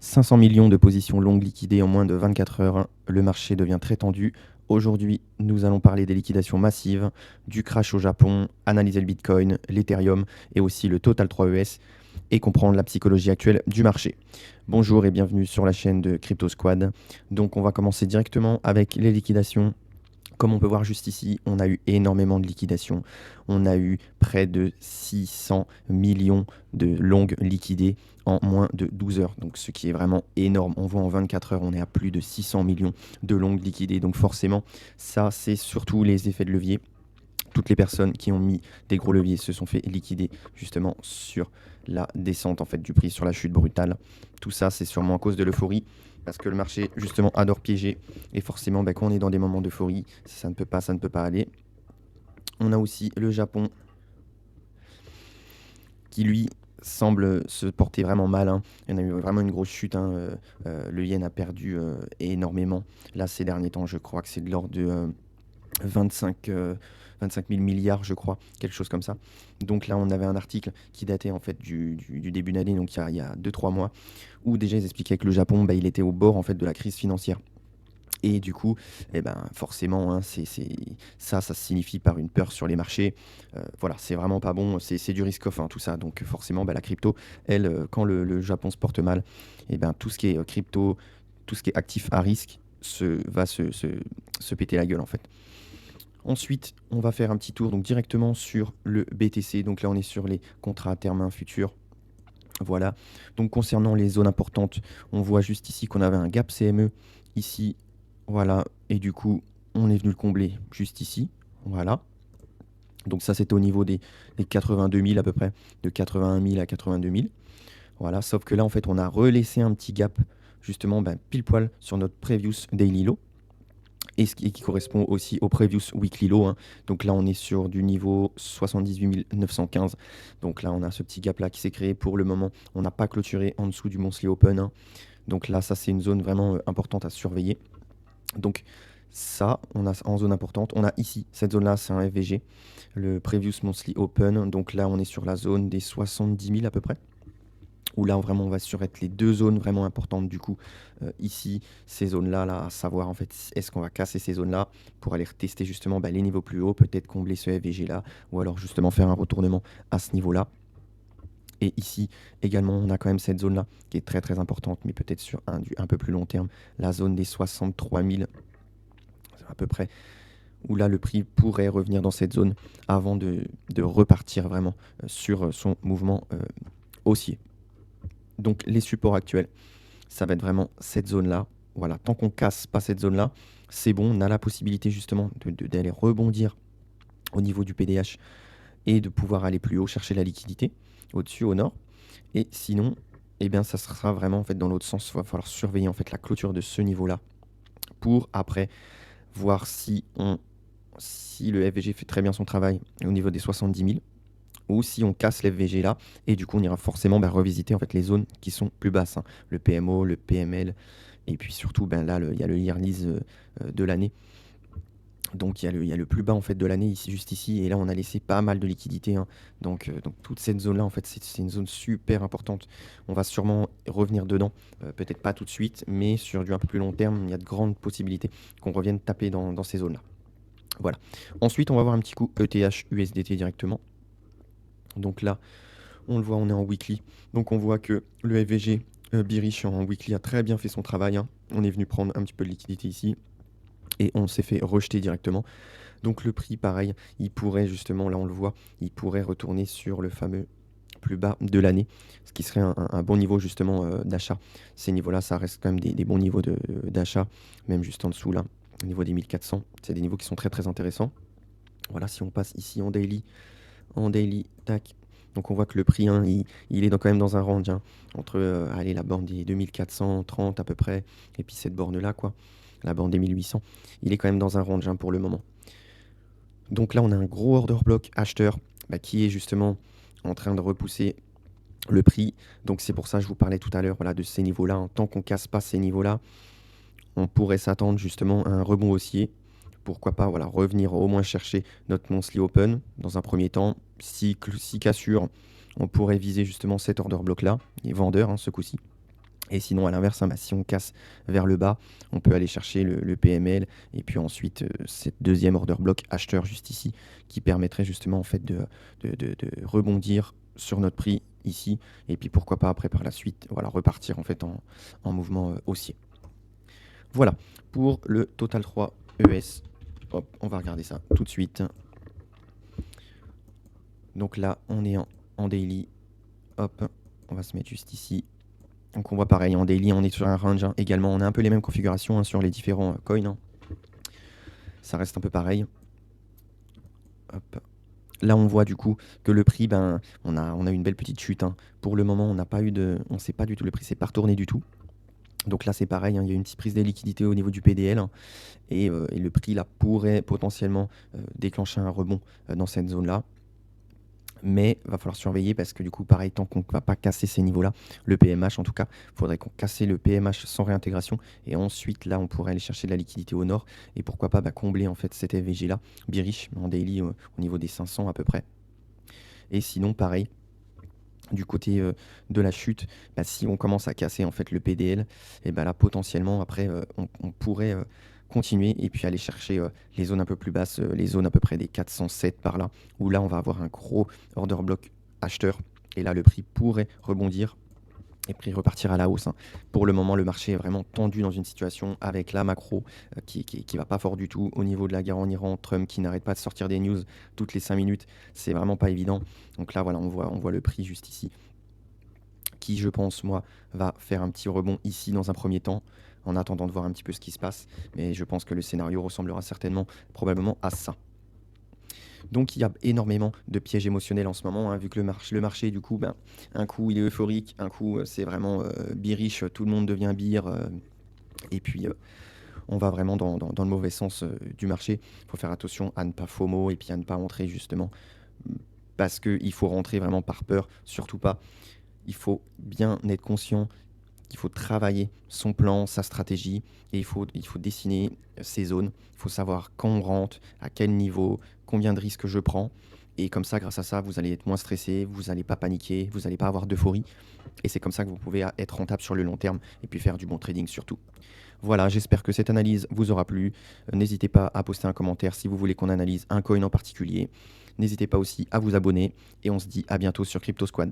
500 millions de positions longues liquidées en moins de 24 heures. Le marché devient très tendu. Aujourd'hui, nous allons parler des liquidations massives, du crash au Japon, analyser le Bitcoin, l'Ethereum et aussi le Total 3ES et comprendre la psychologie actuelle du marché. Bonjour et bienvenue sur la chaîne de Crypto Squad. Donc on va commencer directement avec les liquidations. Comme on peut voir juste ici, on a eu énormément de liquidations. On a eu près de 600 millions de longues liquidées en moins de 12 heures. Donc ce qui est vraiment énorme. On voit en 24 heures, on est à plus de 600 millions de longues liquidées. Donc forcément, ça, c'est surtout les effets de levier. Toutes les personnes qui ont mis des gros leviers se sont fait liquider justement sur la descente en fait du prix, sur la chute brutale. Tout ça, c'est sûrement à cause de l'euphorie, parce que le marché justement adore piéger. Et forcément, quand on est dans des moments d'euphorie, ça ne peut pas aller. On a aussi le Japon qui lui semble se porter vraiment mal, hein. Il y en a eu vraiment une grosse chute, hein. Le yen a perdu énormément. Là, ces derniers temps, je crois que c'est de l'ordre de 25, 25 000 milliards, je crois, quelque chose comme ça. Donc là, on avait un article qui datait en fait du début d'année, donc il y a 2-3 mois, où déjà ils expliquaient que le Japon, il était au bord en fait de la crise financière. Et du coup, forcément, hein, ça signifie par une peur sur les marchés. Voilà, c'est vraiment pas bon, c'est du risk-off, hein, tout ça. Donc forcément, la crypto, elle, quand le Japon se porte mal, tout ce qui est crypto, tout ce qui est actif à risque, va se péter la gueule en fait. Ensuite, on va faire un petit tour donc directement sur le BTC. Donc là, on est sur les contrats à terme futurs. Voilà. Donc concernant les zones importantes, on voit juste ici qu'on avait un gap CME ici. Voilà. Et du coup, on est venu le combler juste ici. Voilà. Donc ça, c'était au niveau des 82 000 à peu près, de 81 000 à 82 000. Voilà. Sauf que là, en fait, on a relaissé un petit gap justement pile poil sur notre previous daily low et ce qui correspond aussi au previous weekly low, hein. Donc là, on est sur du niveau 78 915. Donc là, on a ce petit gap là qui s'est créé. Pour le moment, on n'a pas clôturé en dessous du monthly open, hein. Donc là, ça, c'est une zone vraiment importante à surveiller. Donc ça, on a en zone importante. On a ici, cette zone-là, c'est un FVG, le previous monthly open. Donc là, on est sur la zone des 70 000 à peu près, où là vraiment on va sur être les deux zones vraiment importantes du coup. Ici, ces zones-là, là, à savoir en fait, est-ce qu'on va casser ces zones-là pour aller tester justement les niveaux plus hauts, peut-être combler ce FVG-là, ou alors justement faire un retournement à ce niveau-là. Et ici également, on a quand même cette zone-là qui est très très importante, mais peut-être sur un peu plus long terme, la zone des 63 000 à peu près, où là le prix pourrait revenir dans cette zone avant de repartir vraiment sur son mouvement haussier. Donc les supports actuels, ça va être vraiment cette zone-là. Voilà, tant qu'on casse pas cette zone-là, c'est bon, on a la possibilité justement d'aller rebondir au niveau du PDH et de pouvoir aller plus haut, chercher la liquidité au-dessus, au nord. Et sinon, ça sera vraiment en fait dans l'autre sens. Il va falloir surveiller en fait la clôture de ce niveau-là pour après voir si le FVG fait très bien son travail au niveau des 70 000 ou si on casse l'FVG là, et du coup on ira forcément revisiter en fait les zones qui sont plus basses, hein. Le PMO, le PML, et puis surtout là il y a le yearlies de l'année. Donc il y a le plus bas en fait de l'année ici, juste ici, et là on a laissé pas mal de liquidités, hein. Donc toute cette zone là en fait c'est une zone super importante. On va sûrement revenir dedans, peut-être pas tout de suite, mais sur du un peu plus long terme, il y a de grandes possibilités qu'on revienne taper dans ces zones là. Voilà. Ensuite on va voir un petit coup ETH USDT directement. Donc là, on le voit, on est en weekly. Donc on voit que le FVG bearish en weekly a très bien fait son travail, hein. On est venu prendre un petit peu de liquidité ici et on s'est fait rejeter directement. Donc le prix, pareil, il pourrait justement, là on le voit, il pourrait retourner sur le fameux plus bas de l'année, ce qui serait un bon niveau justement d'achat. Ces niveaux-là, ça reste quand même des bons niveaux d'achat, même juste en dessous là, au niveau des 1400. C'est des niveaux qui sont très très intéressants. Voilà, si on passe ici en daily, tac. Donc on voit que le prix, hein, il est quand même dans un range, hein, entre la borne des 2430 à peu près, et puis cette borne-là, quoi, la borne des 1800. Il est quand même dans un range, hein, pour le moment. Donc là, on a un gros order block acheteur qui est justement en train de repousser le prix. Donc c'est pour ça que je vous parlais tout à l'heure, voilà, de ces niveaux-là, hein. Tant qu'on ne casse pas ces niveaux-là, on pourrait s'attendre justement à un rebond haussier. Pourquoi pas, voilà, revenir au moins chercher notre monthly open dans un premier temps. Si cassure, on pourrait viser justement cet order block là, et vendeur, hein, ce coup-ci. Et sinon, à l'inverse, hein, bah, si on casse vers le bas, on peut aller chercher le PML et puis ensuite cette deuxième order block acheteur juste ici qui permettrait justement en fait de rebondir sur notre prix ici et puis pourquoi pas après par la suite voilà, repartir en fait en mouvement haussier. Voilà pour le Total 3 ES. Hop, on va regarder ça tout de suite. Donc là, on est en daily. Hop, on va se mettre juste ici. Donc on voit pareil, en daily, on est sur un range hein. Également. On a un peu les mêmes configurations hein, sur les différents coins. Hein. Ça reste un peu pareil. Hop. Là, on voit du coup que le prix, ben, on a une belle petite chute. Hein. Pour le moment, on n'a pas eu de, on ne sait pas du tout, le prix s'est pas retourné du tout. Donc là, c'est pareil, hein, il y a une petite prise de liquidité au niveau du PDL hein, et le prix là pourrait potentiellement déclencher un rebond dans cette zone-là. Mais il va falloir surveiller parce que du coup, pareil, tant qu'on ne va pas casser ces niveaux-là, le PMH en tout cas, il faudrait qu'on casse le PMH sans réintégration. Et ensuite, là, on pourrait aller chercher de la liquidité au nord. Et pourquoi pas combler en fait cet FVG-là, bearish en daily au niveau des 500 à peu près. Et sinon, pareil, du côté de la chute, si on commence à casser en fait le PDL, et là potentiellement après on pourrait continuer et puis aller chercher les zones un peu plus basses, les zones à peu près des 407 par là, où là on va avoir un gros order block acheteur et là le prix pourrait rebondir et puis repartir à la hausse. Hein. Pour le moment, le marché est vraiment tendu dans une situation avec la macro qui va pas fort du tout. Au niveau de la guerre en Iran, Trump qui n'arrête pas de sortir des news toutes les 5 minutes, c'est vraiment pas évident. Donc là, voilà, on voit le prix juste ici, qui, je pense, moi, va faire un petit rebond ici dans un premier temps, en attendant de voir un petit peu ce qui se passe. Mais je pense que le scénario ressemblera certainement, probablement à ça. Donc il y a énormément de pièges émotionnels en ce moment, hein, vu que le marché, du coup, un coup il est euphorique, un coup c'est vraiment bearish, tout le monde devient bear, et puis on va vraiment dans le mauvais sens du marché. Il faut faire attention à ne pas FOMO et puis à ne pas rentrer justement, parce qu'il faut rentrer vraiment par peur, surtout pas. Il faut bien être conscient qu'il faut travailler son plan, sa stratégie, et il faut dessiner ses zones. Il faut savoir quand on rentre, à quel niveau, combien de risques je prends. Et comme ça, grâce à ça, vous allez être moins stressé, vous n'allez pas paniquer, vous n'allez pas avoir d'euphorie. Et c'est comme ça que vous pouvez être rentable sur le long terme et puis faire du bon trading surtout. Voilà, j'espère que cette analyse vous aura plu. N'hésitez pas à poster un commentaire si vous voulez qu'on analyse un coin en particulier. N'hésitez pas aussi à vous abonner et on se dit à bientôt sur Crypto Squad.